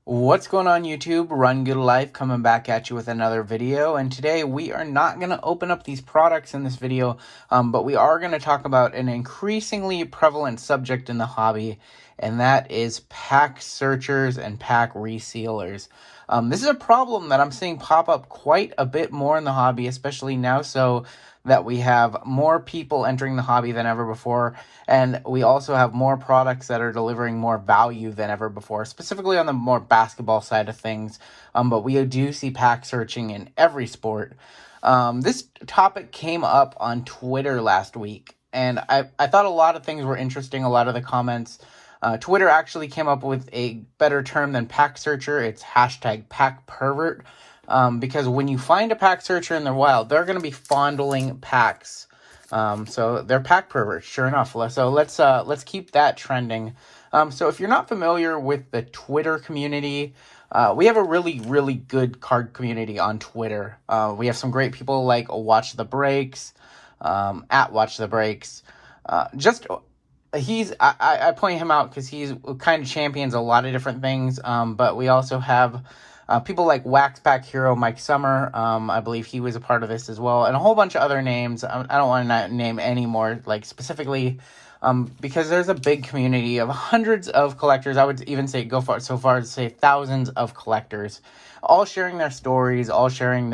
What's going on YouTube? Run Good Life coming back at you with another video, and today we are not going to open up these products in this video, but we are going to talk about an increasingly prevalent subject in the hobby, and that is pack searchers and pack resealers. This is a problem that I'm seeing pop up quite a bit more in the hobby, especially now so that we have more people entering the hobby than ever before, and we also have more products that are delivering more value than ever before, specifically on the more basketball side of things, but we do see pack searching in every sport. This topic came up on Twitter last week, and I thought a lot of things were interesting, a lot of the comments. Twitter actually came up with a better term than pack searcher. It's hashtag pack pervert. Because when you find a pack searcher in the wild, they're going to be fondling packs. So they're pack perverts, sure enough. So let's keep that trending. So if you're not familiar with the Twitter community, we have a really, really good card community on Twitter. We have some great people like Watch the Breaks, at Watch the Breaks. I point him out because he's kind of champions a lot of different things. But we also have people like Wax Pack Hero Mike Summer. I believe he was a part of this as well, and a whole bunch of other names. I don't want to name any more, like specifically, because there's a big community of hundreds of collectors. I would even say so far as to say thousands of collectors, all sharing their stories, all sharing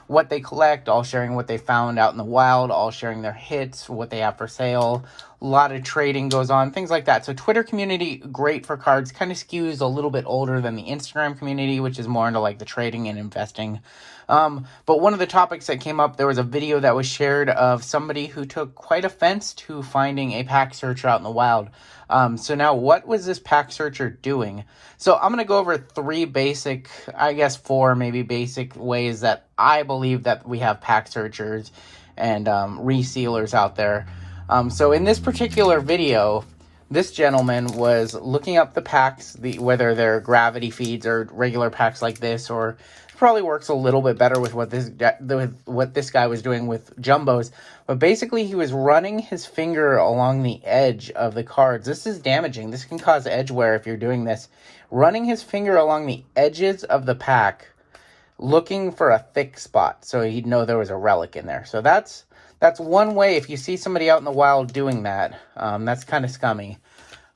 what they collect, all sharing what they found out in the wild, all sharing their hits, what they have for sale. A lot of trading goes on, things like that. So Twitter community, great for cards, kind of skews a little bit older than the Instagram community, which is more into like the trading and investing. But one of the topics that came up, there was a video that was shared of somebody who took quite offense to finding a pack searcher out in the wild. So now what was this pack searcher doing? So I'm going to go over four maybe basic ways that I believe that we have pack searchers and resealers out there. So in this particular video, this gentleman was looking up the packs, whether they're gravity feeds or regular packs like this, or probably works a little bit better with what this guy was doing with jumbos. But basically, he was running his finger along the edge of the cards. This is damaging. This can cause edge wear if you're doing this. Running his finger along the edges of the pack, looking for a thick spot, so he'd know there was a relic in there. So that's one way. If you see somebody out in the wild doing that, that's kind of scummy.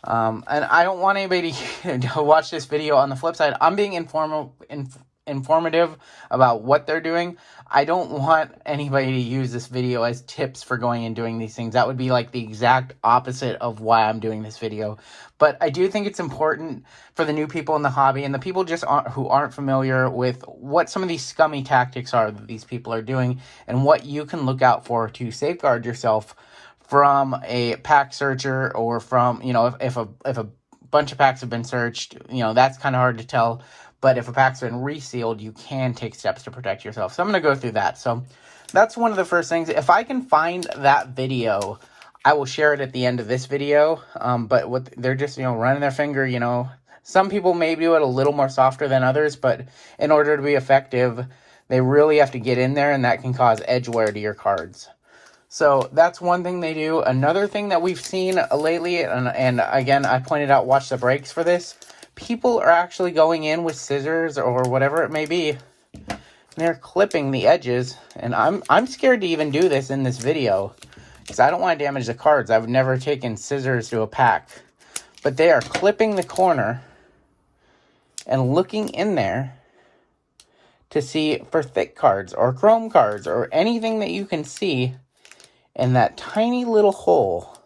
And I don't want anybody to watch this video. On the flip side, I'm being informative about what they're doing. I don't want anybody to use this video as tips for going and doing these things. That would be like the exact opposite of why I'm doing this video. But I do think it's important for the new people in the hobby and the people who aren't familiar with what some of these scummy tactics are that these people are doing and what you can look out for to safeguard yourself from a pack searcher, or from, if a bunch of packs have been searched, that's kind of hard to tell. But if a pack's been resealed, you can take steps to protect yourself. So I'm going to go through that. So that's one of the first things. If I can find that video, I will share it at the end of this video. But they're just, running their finger, Some people may do it a little more softer than others, but in order to be effective, they really have to get in there, and that can cause edge wear to your cards. So that's one thing they do. Another thing that we've seen lately, and again, I pointed out Watch the Breaks for this, people are actually going in with scissors or whatever it may be, and they're clipping the edges. And I'm scared to even do this in this video because I don't want to damage the cards. I've never taken scissors to a pack. But they are clipping the corner and looking in there to see for thick cards or chrome cards or anything that you can see in that tiny little hole.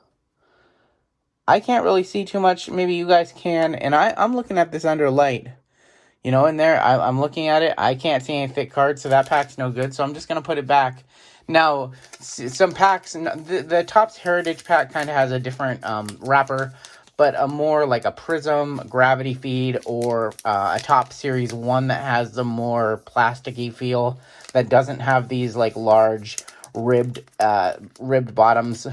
I can't really see too much. Maybe you guys can. And I'm looking at this under light. In there, I'm looking at it. I can't see any thick cards, so that pack's no good. So I'm just going to put it back. Now, some packs, the Topps Heritage pack kind of has a different wrapper, but a more like a Prism gravity feed, or a Topps Series 1 that has the more plasticky feel, that doesn't have these like large ribbed bottoms.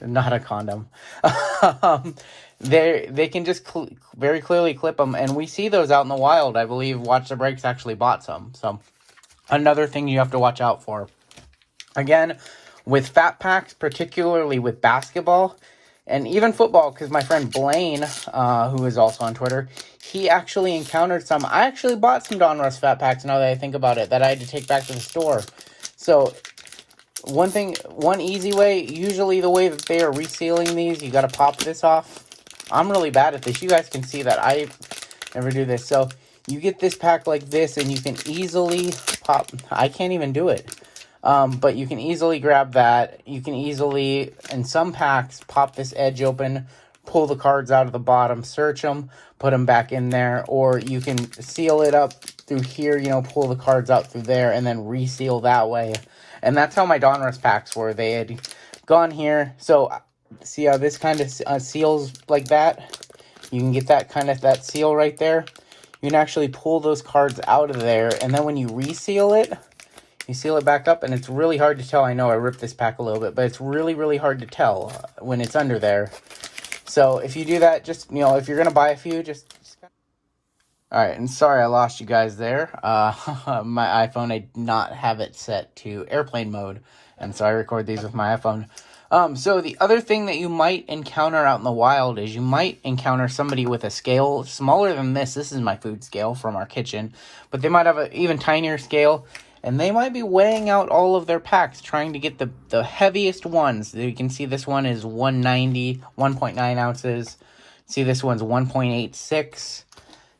Not a condom. They can just very clearly clip them, and we see those out in the wild. I believe Watch the Breaks actually bought some. So another thing you have to watch out for. Again, with fat packs, particularly with basketball, And even football, because my friend Blaine, who is also on Twitter, he actually encountered some. I actually bought some Donruss fat packs, now that I think about it, that I had to take back to the store. So one easy way, usually the way that they are resealing these, you got to pop this off. I'm really bad at this. You guys can see that I never do this. So you get this pack like this, and you can easily pop. I can't even do it. But you can easily grab that. You can easily, in some packs, pop this edge open, pull the cards out of the bottom, search them, put them back in there. Or you can seal it up through here, pull the cards out through there, and then reseal that way. And that's how my Donruss packs were. They had gone here. So see how this kind of seals like that? You can get that seal right there. You can actually pull those cards out of there. And then when you reseal it, you seal it back up, and it's really hard to tell. I know I ripped this pack a little bit, but it's really, really hard to tell when it's under there. So if you do that, just, if you're going to buy a few, just... All right, and sorry I lost you guys there. My iPhone, I did not have it set to airplane mode, and so I record these with my iPhone. So the other thing that you might encounter out in the wild is you might encounter somebody with a scale smaller than this. This is my food scale from our kitchen, but they might have an even tinier scale. And they might be weighing out all of their packs, trying to get the heaviest ones. You can see this one is 190, 1.9 ounces. See this one's 1.86.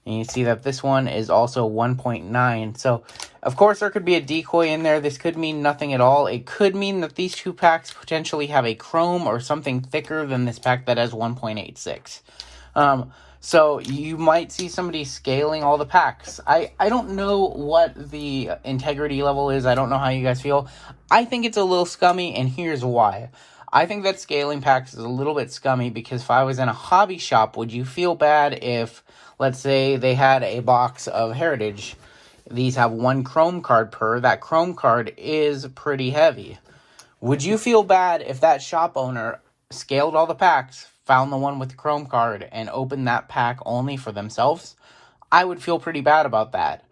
And you see that this one is also 1.9. So, of course, there could be a decoy in there. This could mean nothing at all. It could mean that these two packs potentially have a chrome or something thicker than this pack that has 1.86. So you might see somebody scaling all the packs. I don't know what the integrity level is. I don't know how you guys feel. I think it's a little scummy, and here's why. I think that scaling packs is a little bit scummy because if I was in a hobby shop, would you feel bad if, let's say, they had a box of Heritage? These have one chrome card per. That chrome card is pretty heavy. Would you feel bad if that shop owner scaled all the packs, found the one with the chrome card, and opened that pack only for themselves? I would feel pretty bad about that.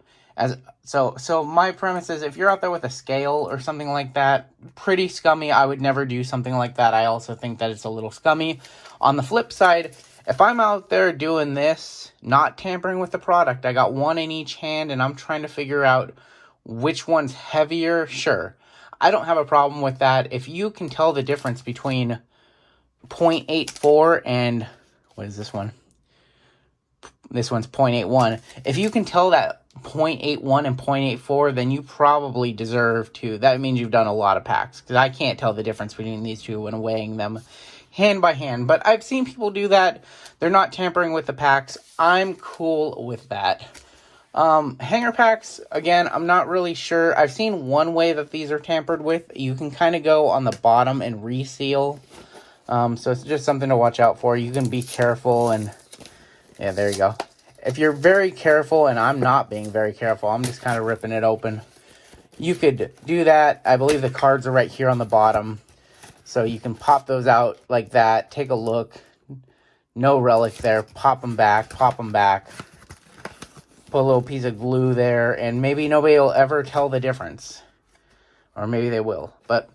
So my premise is, if you're out there with a scale or something like that, pretty scummy. I would never do something like that. I also think that it's a little scummy. On the flip side, if I'm out there doing this, not tampering with the product, I got one in each hand and I'm trying to figure out which one's heavier, sure. I don't have a problem with that. If you can tell the difference between 0.84 and, what is this one? This one's 0.81. If you can tell that 0.81 and 0.84, then you probably deserve to. That means you've done a lot of packs, because I can't tell the difference between these two when weighing them hand by hand. But I've seen people do that. They're not tampering with the packs. I'm cool with that. Hanger packs, again, I'm not really sure. I've seen one way that these are tampered with. You can kind of go on the bottom and reseal. So it's just something to watch out for. You can be careful, and yeah, there you go. If you're very careful, and I'm not being very careful, I'm just kind of ripping it open. You could do that. I believe the cards are right here on the bottom. So you can pop those out like that. Take a look. No relic there. Pop them back. Pop them back. Put a little piece of glue there. And maybe nobody will ever tell the difference. Or maybe they will. But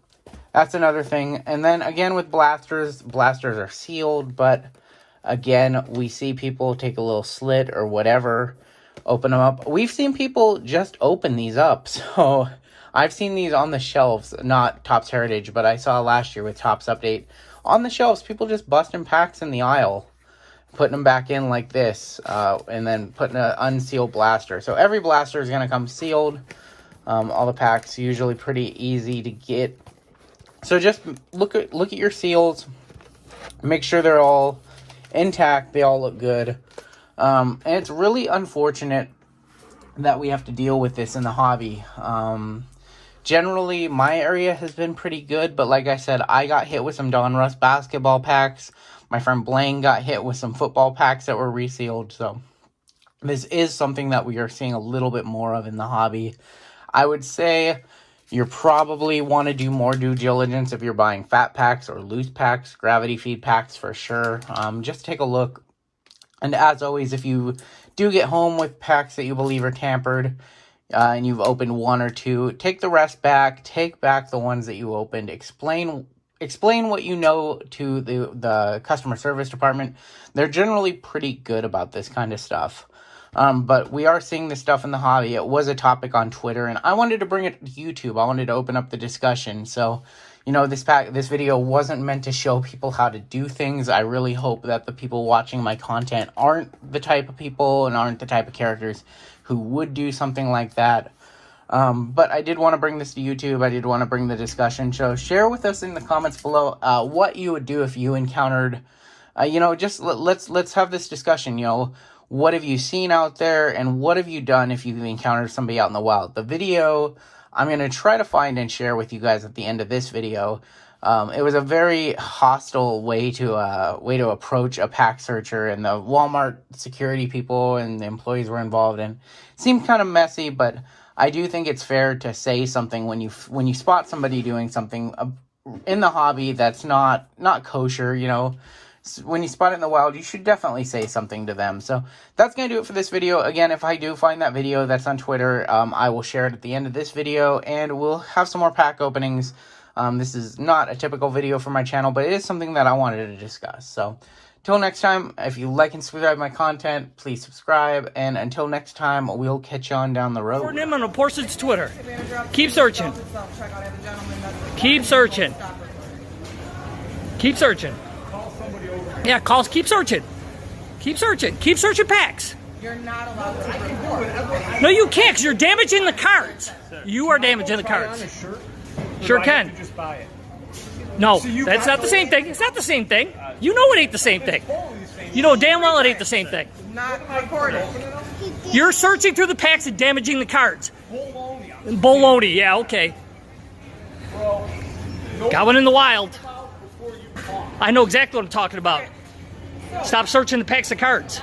that's another thing. And then again with blasters. Blasters are sealed. But again, we see people take a little slit or whatever. Open them up. We've seen people just open these up. So I've seen these on the shelves, not Topps Heritage, but I saw last year with Topps Update. On the shelves, people just busting packs in the aisle, putting them back in like this, and then putting an unsealed blaster. So every blaster is going to come sealed. All the packs usually pretty easy to get. So just look at your seals. Make sure they're all intact. They all look good. And it's really unfortunate that we have to deal with this in the hobby. Generally, my area has been pretty good, but like I said, I got hit with some Donruss basketball packs. My friend Blaine got hit with some football packs that were resealed, so this is something that we are seeing a little bit more of in the hobby. I would say you probably want to do more due diligence if you're buying fat packs or loose packs, gravity feed packs for sure. Just take a look. And as always, if you do get home with packs that you believe are tampered, and you've opened one or two, take the rest back. Take back the ones that you opened. Explain explain what you know to the customer service department. They're generally pretty good about this kind of stuff. But we are seeing this stuff in the hobby. It was a topic on Twitter, and I wanted to bring it to YouTube. I wanted to open up the discussion. So, you know, this video wasn't meant to show people how to do things. I really hope that the people watching my content aren't the type of people and aren't the type of characters who would do something like that. But I did want to bring this to YouTube. I did want to bring the discussion. So share with us in the comments below what you would do if you encountered, you know, just let's have this discussion. You know, what have you seen out there, and what have you done if you've encountered somebody out in the wild? The video I'm going to try to find and share with you guys at the end of this video. It was a very hostile way to approach a pack searcher, and the Walmart security people and the employees were involved, and it seemed kind of messy, but I do think it's fair to say something when you spot somebody doing something in the hobby that's not kosher. You know, when you spot it in the wild, you should definitely say something to them. So that's going to do it for this video. Again, if I do find that video that's on Twitter, I will share it at the end of this video, and we'll have some more pack openings. This is not a typical video for my channel, but it is something that I wanted to discuss. So till next time, if you like and subscribe my content, please subscribe. And until next time, we'll catch you on down the road. Him on a person's Twitter. Keep searching. Keep searching. Keep searching. Yeah, keep searching. Keep searching. Keep searching packs. You're not allowed to report. No, you can't, because you're damaging the cards. You are damaging the cards. Sure can. Just buy it. No, that's not the same thing. It's not the same thing. You know it ain't the same thing. You know damn well it ain't the same thing. Not recorded. You're searching through the packs and damaging the cards. Bologna, yeah, okay. Got one in the wild. I know exactly what I'm talking about. Stop searching the packs of cards.